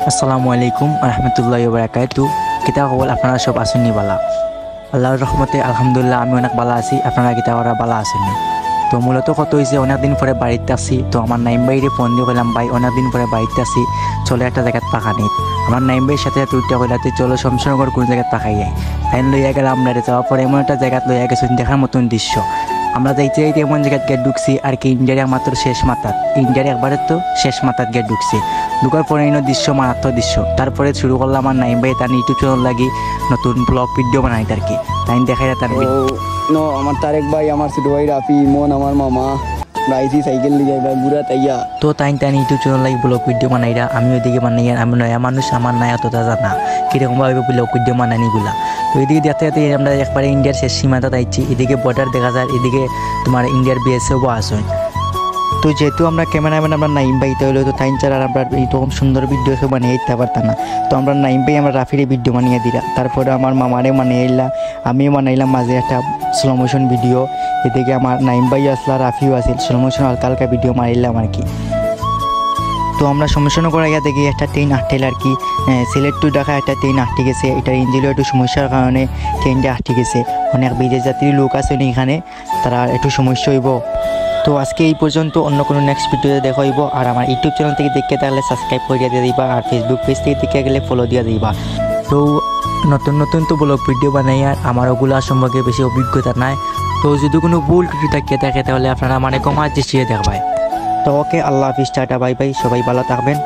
আসসালামু আলাইকুম রহমতুল্লাহি ওয়া বারাকাতুহু। কিতা খবর, আপনারা সব আছেননি বালা? আল্লাহর রহমতে আলহামদুলিল্লাহ আমি অনেক ভালো আছি। আপনারা কিতা করা ভালো আছেননি? তো মূলত কত হয়েছে, অনেকদিন পরে বাড়িতে আসি। তো আমার নাইম ভাইরে ফোন দিয়ে কইলাম, ভাই অনেকদিন পরে বাড়িতে আসি, চলো একটা জায়গাত পাখানিত। আমার নাইম ভাইয়ের সাথে উঠতে কইলাতে চলো শমশনগর কোন জায়গায় পাখাই যাই। তাই লইয়া গেলাম। আমরা যাওয়ার পরে এমন একটা জায়গাত লইয়া গেছেন দেখার মতন দৃশ্য। আমরা যাইতে যাইতে এমন জায়গায় গেট ঢুকছি আর কি, ইন্ডিয়ার মাত্র শেষ মাথাত, ইন্ডিয়ার একবারে তো শেষ মাথাত গেট ঢুকছি। ঢুকার পরে দৃশ্য মারাত্মক দৃশ্য। তারপরে শুরু করলাম আমার নাইম ভাই তার ইউটিউব চ্যানেল লাগি নতুন ব্লগ ভিডিও বানাই আর কি। তাই দেখাই তার নো আমার তারেক ভাই, আমার ছোট ভাই রাফি, মন আমার মামা রাইসি সাইকেল নিয়ে যাইবা ঘুরা তাইয়া। তো তাই ইউটিউব চ্যানেল লাগি ব্লগ ভিডিও বানাইরা, আমি ওইদিকে বানাই। আমি নয়া মানুষ, আমার নাই অতটা জানা কীরকমভাবে ব্লগ ভিডিও বানানিগুলা। তো এদিকে দেখতে দেখতে আমরা একবারে ইন্ডিয়ার শেষ সীমাটা আইছি। এদিকে বর্ডার দেখা যায়, এদিকে তোমার ইন্ডিয়ার বিএসএফও আসুন। তো যেহেতু আমরা ক্যামেরাম্যান আমরা নাইম ভাই, তাহলে তো টাইম ছাড়া আমরা এইরকম সুন্দর ভিডিও সব বানিয়ে দিতে পারতাম না। তো আমরা নাইম ভাই আমরা রাফিরে ভিডিও বানিয়ে দিলাম। তারপরে আমার মামারে বানিয়ে দিলাম, আমিও বানাইলাম মাঝে একটা স্লো মোশন ভিডিও। এদিকে আমার নাইম ভাই আসলা, রাফিও আসিল, স্লো মোশন হালকা হালকা ভিডিও মারিলাম আর কি। তো আমরা সমস্যা করা গিয়ে দেখি একটা ট্রেন আটটেল আর কি, সিলেট টু ঢাকা একটা ট্রেন আটকে গেছে। এটার ইঞ্জিনের একটু সমস্যার কারণে ট্রেনটা আটকে গেছে। অনেক বিদেশ যাত্রী লোক আছে এখানে, তারা একটু সমস্যা হইব। তো আজকে এই পর্যন্ত, অন্য কোনো নেক্সট ভিডিওতে দেখা হইব। আর আমার ইউটিউব চ্যানেল থেকে দেখতে থাকলে সাবস্ক্রাইব করে দিয়ে দিবা, আর ফেসবুক পেজ থেকে দেখে গেলে ফলো দিয়ে দিবা। তো নতুন নতুন তো ব্লগ ভিডিও বানাই, আর আমার ওগুলো সম্পর্কে বেশি অভিজ্ঞতা নাই। তো যদি কোনো ভুল ত্রুটি থাকিয়ে থাকে তাহলে আপনারা মানে কমার দৃষ্টিতে দেখবেন। তো ওকে, আল্লাহ হাফিজ, টাটা, বাই বাই, সবাই ভালো থাকবেন।